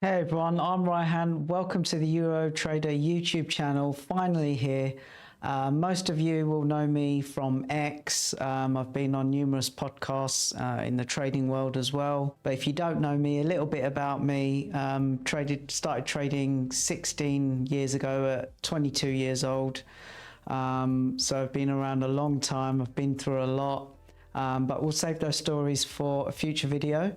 Hey everyone, I'm Ryhan. Welcome to the Euro Trader YouTube channel. Finally here. Most of you will know me from X. I've been on numerous podcasts in the trading world as well. But if you don't know me, a little bit about me. Started trading 16 years ago at 22 years old. So I've been around a long time. I've been through a lot. But we'll save those stories for a future video.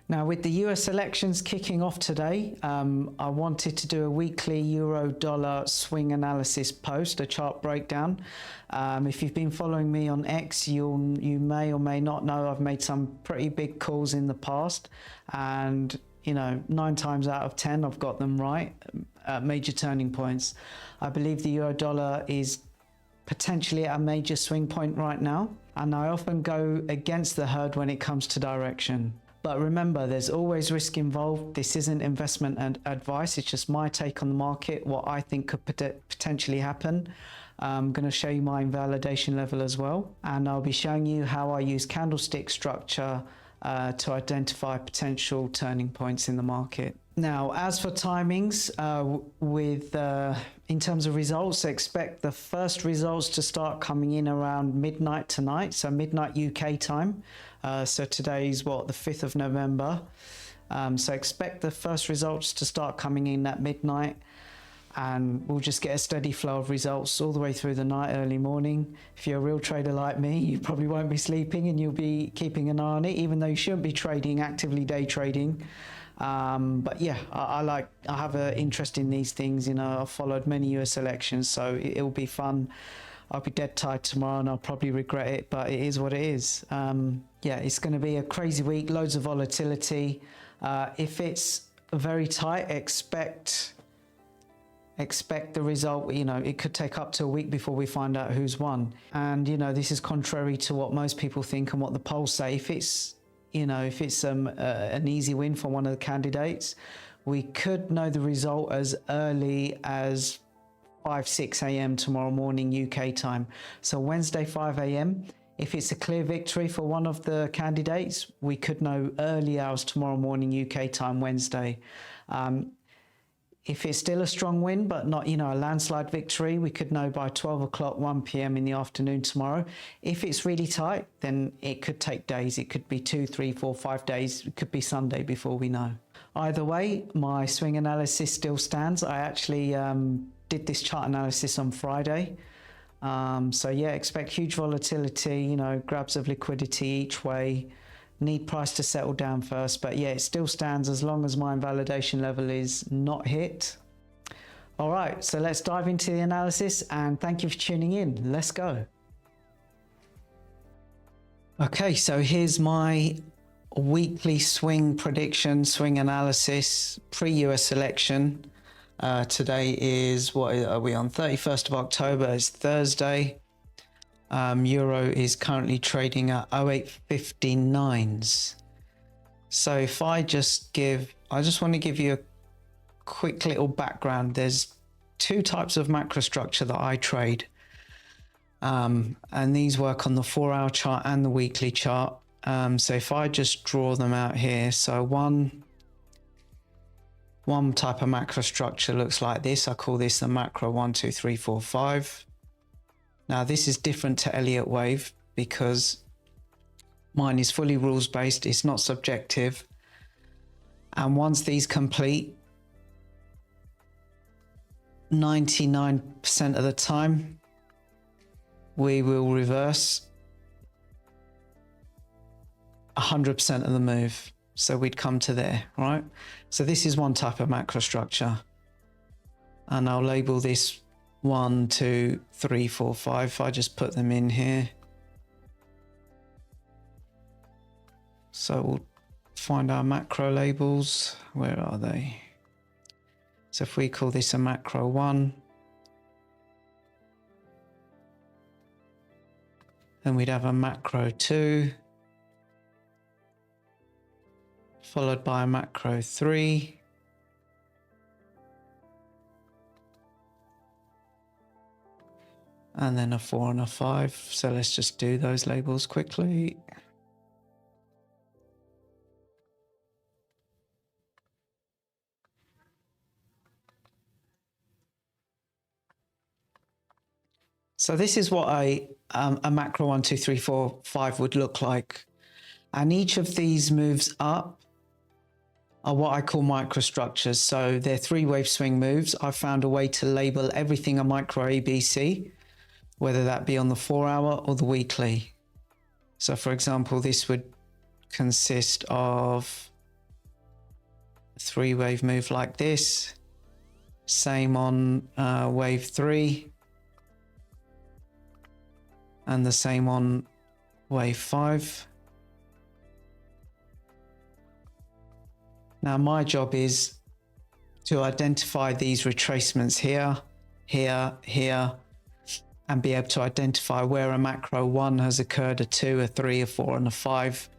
Now, with the US elections kicking off today, I wanted to do a weekly euro-dollar swing analysis post, a chart breakdown. If you've been following me on X, you may or may not know I've made some pretty big calls in the past, and 9 times out of 10 I've got them right at major turning points. I believe the euro-dollar is potentially at a major swing point right now, and I often go against the herd when it comes to direction. But remember, there's always risk involved. This isn't investment and advice. It's just my take on the market, what I think could potentially happen. I'm going to show you my invalidation level as well. And I'll be showing you how I use candlestick structure to identify potential turning points in the market. Now, as for timings, in terms of results, expect the first results to start coming in around midnight tonight, so midnight UK time. So today's the 5th of November. So expect the first results to start coming in at midnight, and we'll just get a steady flow of results all the way through the night, early morning. If you're a real trader like me, you probably won't be sleeping and you'll be keeping an eye on it, even though you shouldn't be trading, actively day trading. But yeah, I have an interest in these things. I've followed many US elections, so it'll be fun. I'll be dead tired tomorrow and I'll probably regret it, but it is what it is. Yeah, it's going to be a crazy week, loads of volatility. If it's very tight, expect the result. It could take up to a week before we find out who's won. And this is contrary to what most people think and what the polls say. If it's an easy win for one of the candidates, we could know the result as early as 5-6 a.m. tomorrow morning UK time. So Wednesday 5 a.m. If it's a clear victory for one of the candidates, we could know early hours tomorrow morning UK time, Wednesday. If it's still a strong win, but not, a landslide victory, we could know by 12 o'clock, 1 p.m. in the afternoon tomorrow. If it's really tight, then it could take days. It could be 2, 3, 4, 5 days. It could be Sunday before we know. Either way, my swing analysis still stands. I actually did this chart analysis on Friday. So yeah, expect huge volatility, grabs of liquidity each way. Need price to settle down first, but yeah, it still stands as long as my invalidation level is not hit. All right, so let's dive into the analysis, and thank you for tuning in. Let's go. Okay, so here's my weekly swing prediction, swing analysis, pre-US election. Today is, what are we on? 31st of October, it's Thursday. Euro is currently trading at 0.859s. So if I just want to give you a quick little background. There's 2 types of macro structure that I trade. And these work on the 4-hour chart and the weekly chart. So if I just draw them out here, so one type of macro structure looks like this. I call this the macro 1, 2, 3, 4, 5. Now this is different to Elliott wave because mine is fully rules based, it's not subjective. And once these complete, 99% of the time, we will reverse 100% of the move. So we'd come to there, right? So this is one type of macro structure. And I'll label this 1, 2, 3, 4, 5. If I just put them in here. So we'll find our macro labels. Where are they? So if we call this a macro 1, then we'd have a macro 2, followed by a macro 3, and then a 4 and a 5. So let's just do those labels quickly. So this is what a macro 1, 2, 3, 4, 5 would look like. And each of these moves up are what I call microstructures. So they're 3-wave swing moves. I've found a way to label everything a micro ABC, whether that be on the 4-hour or the weekly. So for example, this would consist of a 3-wave move like this. Same on wave 3. And the same on wave 5. Now my job is to identify these retracements here, here, here, and be able to identify where a macro 1 has occurred, a 2, a 3, a 4, and a 5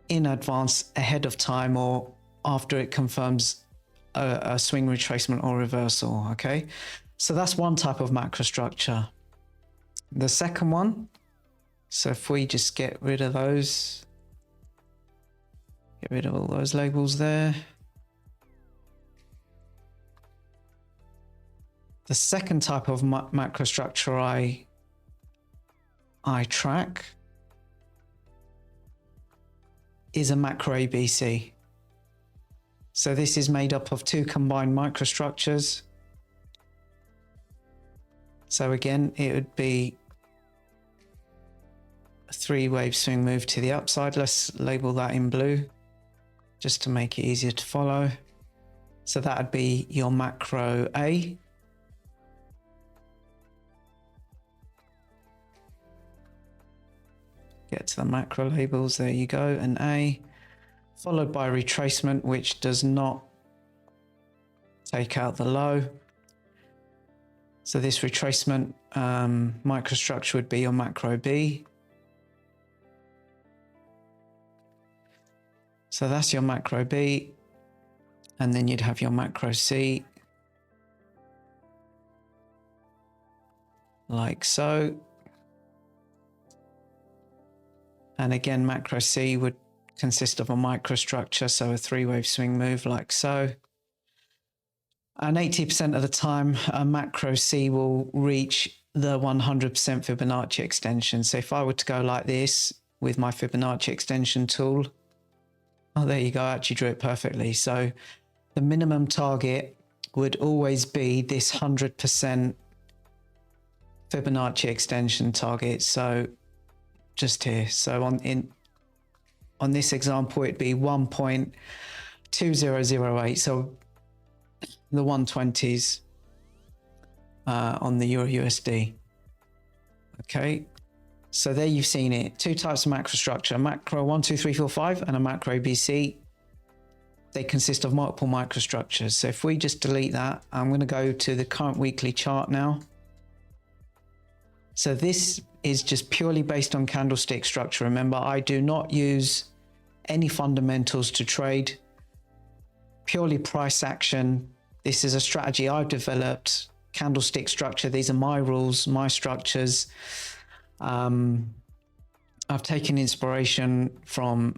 in advance, ahead of time, or after it confirms a swing retracement or reversal, okay? So that's one type of macrostructure. The second one, so if we just get rid of those, get rid of all those labels there. The second type of macrostructure I track is a macro ABC. So this is made up of 2 combined microstructures. So again, it would be a 3-wave swing move to the upside. Let's label that in blue just to make it easier to follow. So that would be your macro A. Get to the macro labels, there you go, an A, followed by retracement, which does not take out the low. So this retracement microstructure would be your macro B. So that's your macro B, and then you'd have your macro C, like so. And again, macro C would consist of a microstructure, so a 3-wave swing move like so. And 80% of the time, a macro C will reach the 100% Fibonacci extension. So if I were to go like this with my Fibonacci extension tool, oh, there you go, I actually drew it perfectly. So the minimum target would always be this 100% Fibonacci extension target. So just here. So on this example, it'd be 1.2008. So the 120s on the EURUSD. Okay. So there you've seen it. 2 types of macrostructure, macro 1, 2, 3, 4, 5, and a macro ABC. They consist of multiple microstructures. So if we just delete that, I'm going to go to the current weekly chart now. So this is just purely based on candlestick structure. Remember, I do not use any fundamentals to trade, purely price action. This is a strategy I've developed, candlestick structure. These are my rules, my structures. I've taken inspiration from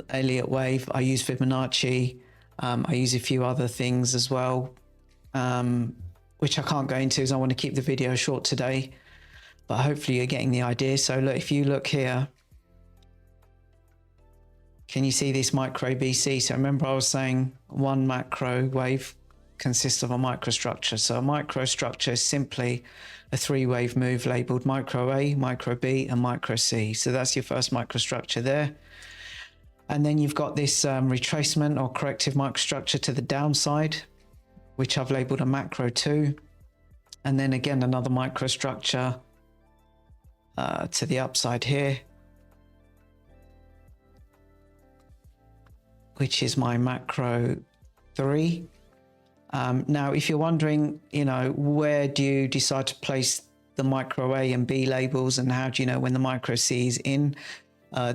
Elliott Wave. I use Fibonacci. I use a few other things as well, which I can't go into as I want to keep the video short today. But hopefully you're getting the idea. So look, if you look here, can you see this micro BC? So remember I was saying one macro wave consists of a microstructure. So a microstructure is simply a 3-wave move labeled micro A, micro B, and micro C. So that's your first microstructure there. And then you've got this retracement or corrective microstructure to the downside, which I've labeled a macro 2. And then again, another microstructure to the upside here, which is my macro 3. Now, if you're wondering, where do you decide to place the micro A and B labels, and how do you know when the micro C is in?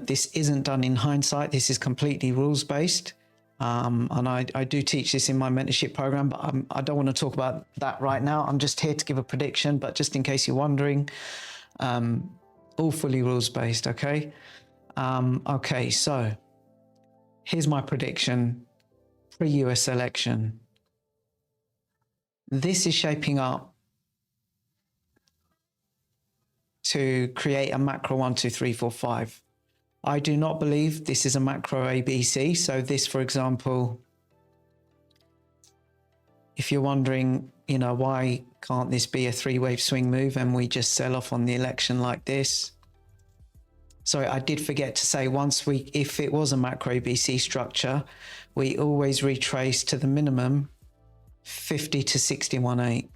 This isn't done in hindsight. This is completely rules-based. And I do teach this in my mentorship program, but I don't want to talk about that right now. I'm just here to give a prediction, but just in case you're wondering, all fully rules-based, okay? Okay, so here's my prediction pre-US election. This is shaping up to create a macro 1, 2, 3, 4, 5. I do not believe this is a macro ABC. So this, for example, if you're wondering, you know, why can't this be a 3-wave swing move and we just sell off on the election like this? Sorry, I did forget to say, if it was a macro ABC structure, we always retrace to the minimum 50 to 61.8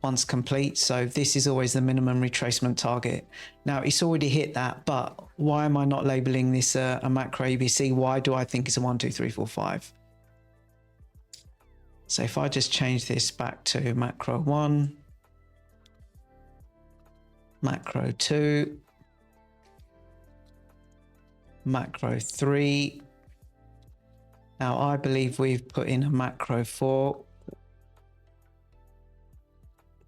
once complete. So this is always the minimum retracement target. Now it's already hit that, but why am I not labeling this a macro ABC? Why do I think it's a 1, 2, 3, 4, 5? So if I just change this back to macro 1, macro 2, macro 3. Now I believe we've put in a macro 4.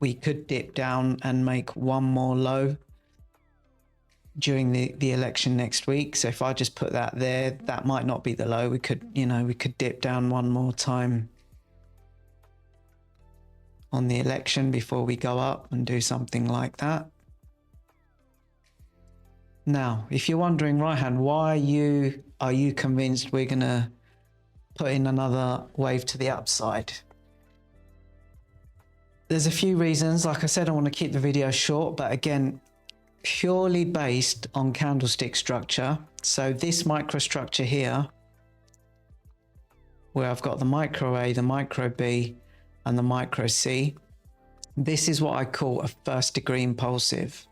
We could dip down and make one more low during the election next week. So if I just put that there, that might not be the low. We could, you know, we could dip down one more time on the election before we go up and do something like that. Now, if you're wondering, Ryhan, why are you convinced we're gonna put in another wave to the upside? There's a few reasons. Like I said, I want to keep the video short, but again, purely based on candlestick structure. So this microstructure here, where I've got the micro A, the micro B, and the micro C, this is what I call a first degree impulsive.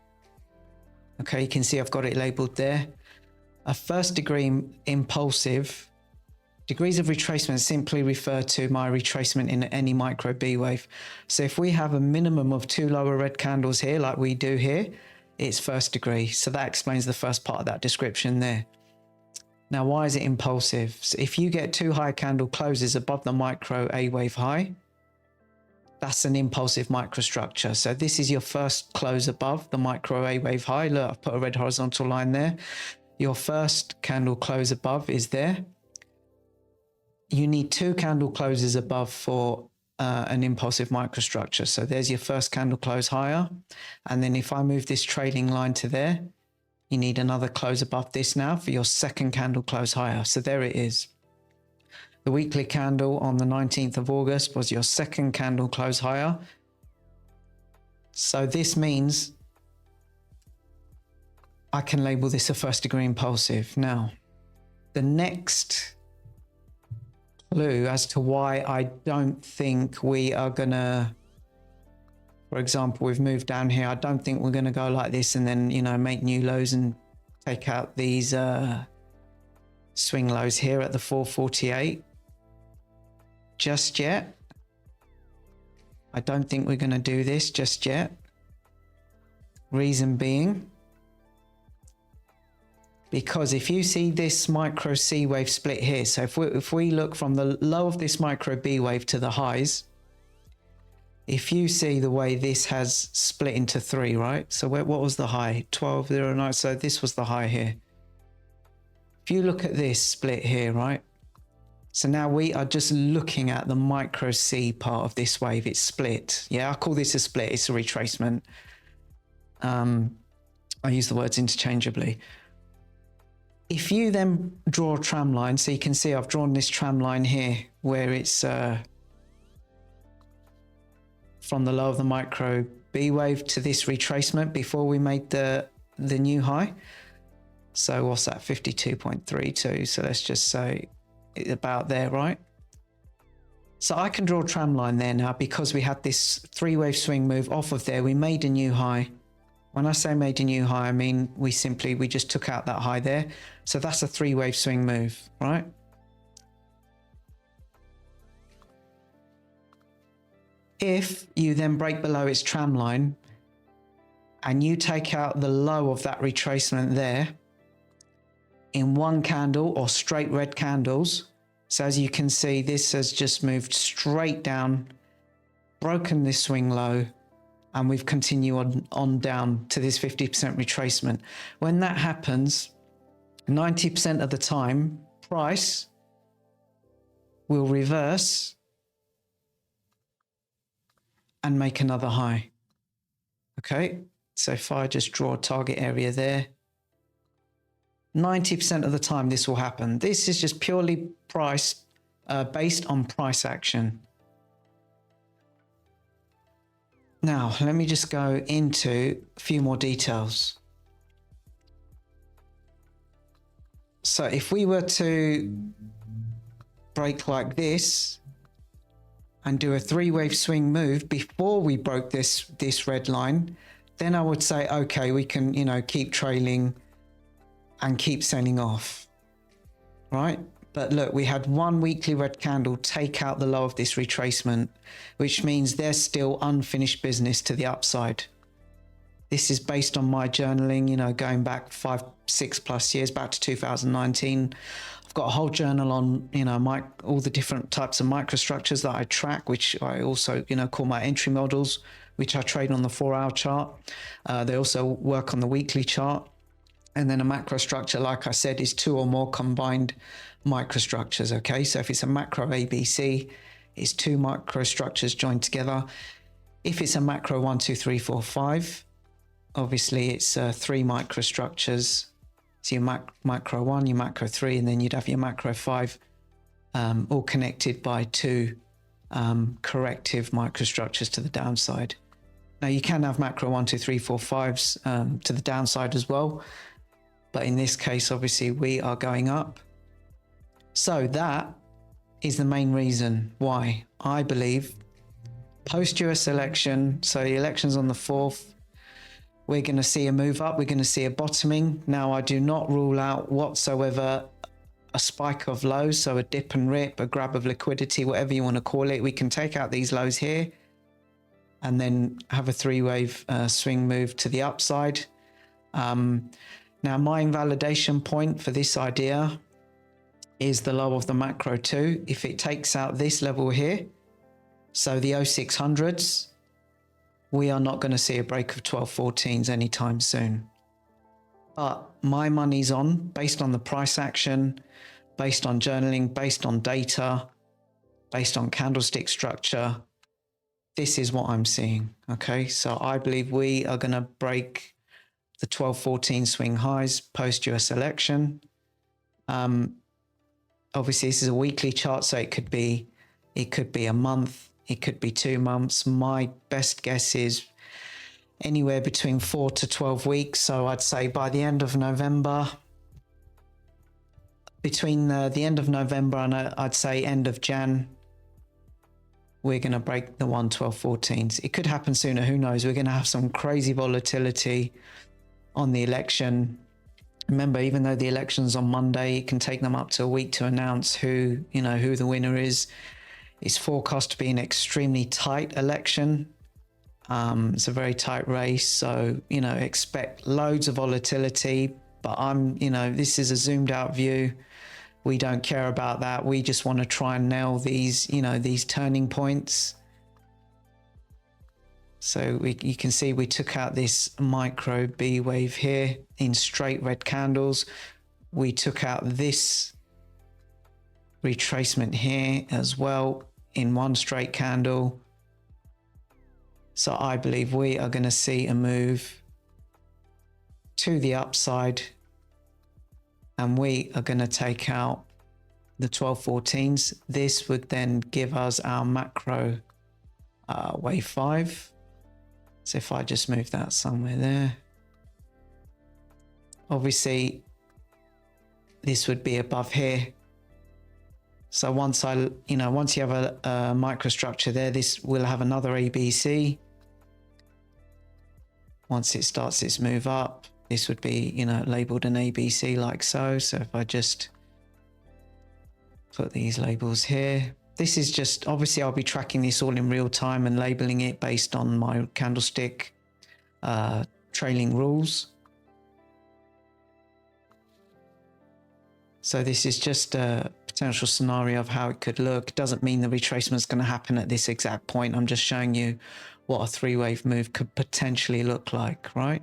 Okay, you can see I've got it labeled there. A first degree impulsive, degrees of retracement simply refer to my retracement in any micro B wave. So if we have a minimum of 2 lower red candles here, like we do here, it's first degree. So that explains the first part of that description there. Now, why is it impulsive? So if you get 2 high candle closes above the micro A wave high, that's an impulsive microstructure. So this is your first close above the micro A wave high. Look, I've put a red horizontal line there. Your first candle close above is there. You need 2 candle closes above for an impulsive microstructure. So there's your first candle close higher. And then if I move this trailing line to there, you need another close above this now for your second candle close higher. So there it is. The weekly candle on the 19th of August was your second candle close higher. So this means I can label this a first degree impulsive. Now, the next clue as to why I don't think we are gonna, for example, we've moved down here. I don't think we're gonna go like this and then, you know, make new lows and take out these swing lows here at the 448 just yet. I don't think we're gonna do this just yet. Reason being, because if you see this micro C wave split here, so if we look from the low of this micro B wave to the highs, if you see the way this has split into 3, right? So what was the high? 12.09. So this was the high here. If you look at this split here, right? So now we are just looking at the micro C part of this wave. It's split. Yeah, I call this a split. It's a retracement. I use the words interchangeably. If you then draw a tram line, so you can see I've drawn this tram line here where it's from the low of the micro B wave to this retracement before we made the new high. So what's that? 52.32. So let's just say about there, right? So I can draw a tram line there now because we had this 3-wave swing move off of there. We made a new high. When I say made a new high, I mean we just took out that high there. So that's a 3-wave swing move, right? If you then break below its tram line and you take out the low of that retracement there in one candle or straight red candles, so as you can see, this has just moved straight down, broken this swing low, and we've continued on down to this 50% retracement. When that happens, 90% of the time, price will reverse and make another high. Okay, so if I just draw a target area there, 90% of the time this will happen. This is just purely based on price action. Now, let me just go into a few more details. So if we were to break like this and do a 3-wave swing move before we broke this red line, then I would say, okay, we can, keep trailing and keep selling off, right? But look, we had one weekly red candle take out the low of this retracement, which means there's still unfinished business to the upside. This is based on my journaling, going back 5-6+ years, back to 2019. I've got a whole journal on, all the different types of microstructures that I track, which I also, call my entry models, which I trade on the 4-hour chart. They also work on the weekly chart. And then a macro structure, like I said, is 2 or more combined microstructures, okay? So if it's a macro ABC, it's 2 microstructures joined together. If it's a macro 1, 2, 3, 4, 5, obviously it's 3 microstructures. So your macro 1, your macro 3, and then you'd have your macro 5, all connected by 2 corrective microstructures to the downside. Now you can have macro 1, 2, 3, 4, 5s to the downside as well. But in this case, obviously, we are going up. So that is the main reason why I believe post-US election, so the election's on the 4th, we're going to see a move up. We're going to see a bottoming. Now, I do not rule out whatsoever a spike of lows, so a dip and rip, a grab of liquidity, whatever you want to call it. We can take out these lows here and then have a 3-wave swing move to the upside. Now, my invalidation point for this idea is the low of the macro 2. If it takes out this level here, so the 0600s, we are not going to see a break of 1214s anytime soon. But my money's on, based on the price action, based on journaling, based on data, based on candlestick structure. This is what I'm seeing, okay? So I believe we are going to break the 1214 swing highs post-US election. Obviously, this is a weekly chart, so it could be a month, it could be 2 months. My best guess is anywhere between 4 to 12 weeks. So I'd say by the end of November, between the end of November and I'd say end of Jan, we're going to break the 11214s. It could happen sooner, who knows? We're going to have some crazy volatility on the election. Remember, even though the election's on Monday, it can take them up to a week to announce who the winner is. It's forecast to be an extremely tight election. It's a very tight race, so expect loads of volatility. But this is a zoomed out view. We don't care about that. We just want to try and nail these turning points. So you can see we took out this micro B wave here in straight red candles. We took out this retracement here as well in one straight candle. So I believe we are going to see a move to the upside, and we are going to take out the 1214s. This would then give us our macro wave 5. So if I just move that somewhere there, obviously this would be above here. So once you have a microstructure there, this will have another ABC. Once it starts its move up, this would be, labeled an ABC like so. So if I just put these labels here, this is just, obviously I'll be tracking this all in real time and labeling it based on my candlestick trailing rules. So this is just a potential scenario of how it could look. It doesn't mean the retracement is going to happen at this exact point. I'm just showing you what a 3-wave move could potentially look like, right?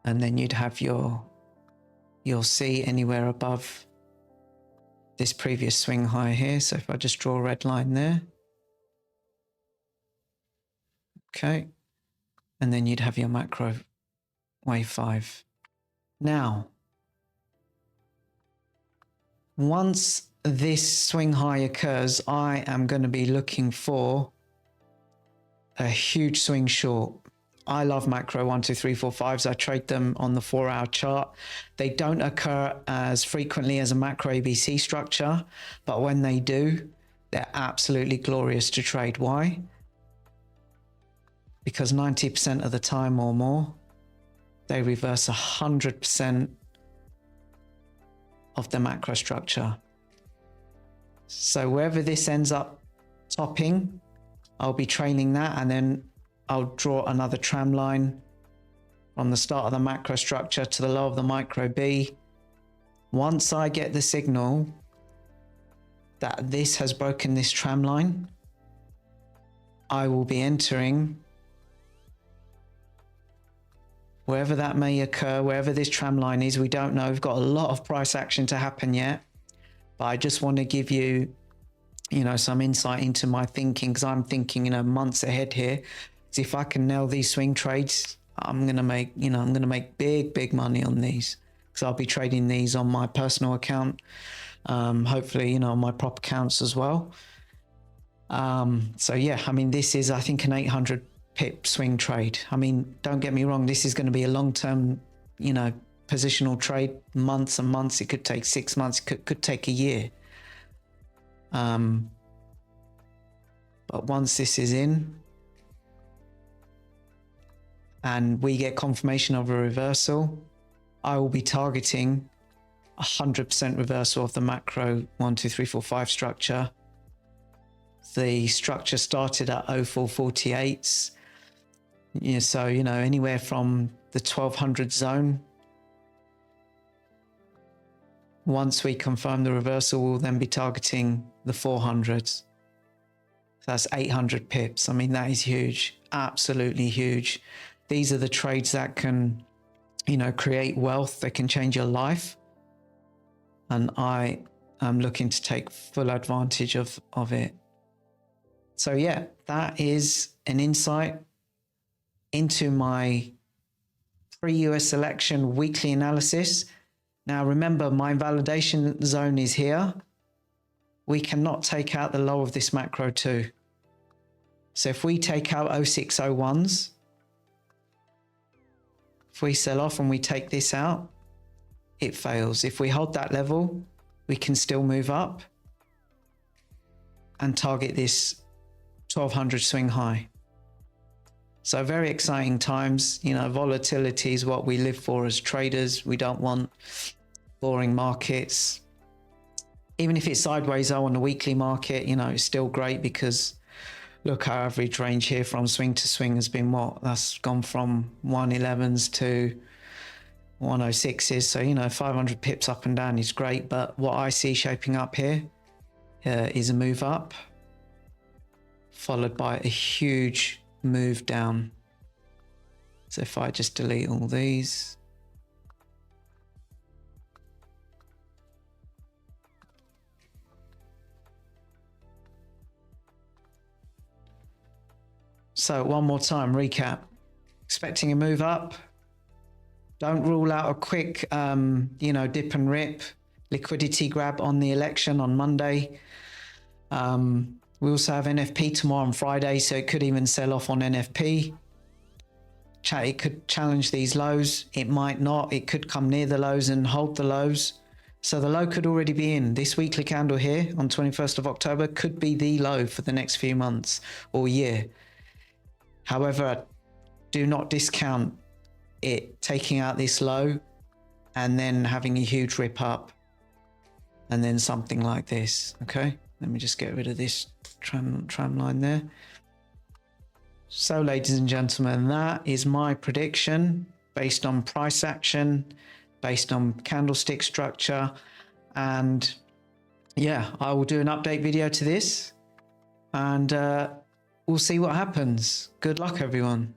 And then you'd have your C anywhere above this previous swing high here. So if I just draw a red line there. Okay. and then you'd have your macro wave 5. Now, once this swing high occurs, I am going to be looking for a huge swing short. I love macro 1, 2, 3, 4, 5s. I trade them on the 4-hour chart. They don't occur as frequently as a macro ABC structure, but when they do, they're absolutely glorious to trade. Why? Because 90% of the time or more, they reverse 100% of the macro structure. So wherever this ends up topping, I'll be trailing that, and then I'll draw another tram line from the start of the macro structure to the low of the micro B. Once I get the signal that this has broken this tram line, I will be entering wherever that may occur, wherever this tram line is. We don't know. We've got a lot of price action to happen yet, but I just want to give you, some insight into my thinking, because I'm thinking, months ahead here. So if I can nail these swing trades, I'm going to make, big money on these, because I'll be trading these on my personal account. Hopefully, on my prop accounts as well. So yeah, this is, I think, an 800 pip swing trade. Don't get me wrong, this is going to be a long-term, positional trade, months and months. It could take 6 months, could take a year. But once this is in and we get confirmation of a reversal, I will be targeting 100% reversal of the macro 1, 2, 3, 4, 5 structure. The structure started at 0448s. So, anywhere from the 1200 zone. Once we confirm the reversal, we'll then be targeting the 400s. That's 800 pips. That is huge, absolutely huge. These are the trades that can, create wealth. They can change your life. And I am looking to take full advantage of it. So yeah, that is an insight into my pre-US election weekly analysis. Now remember, my validation zone is here. We cannot take out the low of this macro too. So if we take out 0601s, if we sell off and we take this out, it fails. If we hold that level, we can still move up and target this 1200 swing high. So very exciting times. Volatility is what we live for as traders. We don't want boring markets. Even if it's sideways on the weekly market, it's still great, because look, our average range here from swing to swing has been what? That's gone from 111s to 106s. So, 500 pips up and down is great. But what I see shaping up here is a move up, followed by a huge move down. So if I just delete all these, so one more time, recap. Expecting a move up. Don't rule out a quick, dip and rip, liquidity grab on the election on Monday. We also have NFP tomorrow on Friday, so it could even sell off on NFP. It could challenge these lows. It might not. It could come near the lows and hold the lows. So the low could already be in. This weekly candle here on 21st of October could be the low for the next few months or year. However, do not discount it taking out this low and then having a huge rip up and then something like this. Okay, let me just get rid of this tram line there. So ladies and gentlemen, that is my prediction based on price action, based on candlestick structure. And yeah, I will do an update video to this, and we'll see what happens. Good luck, everyone.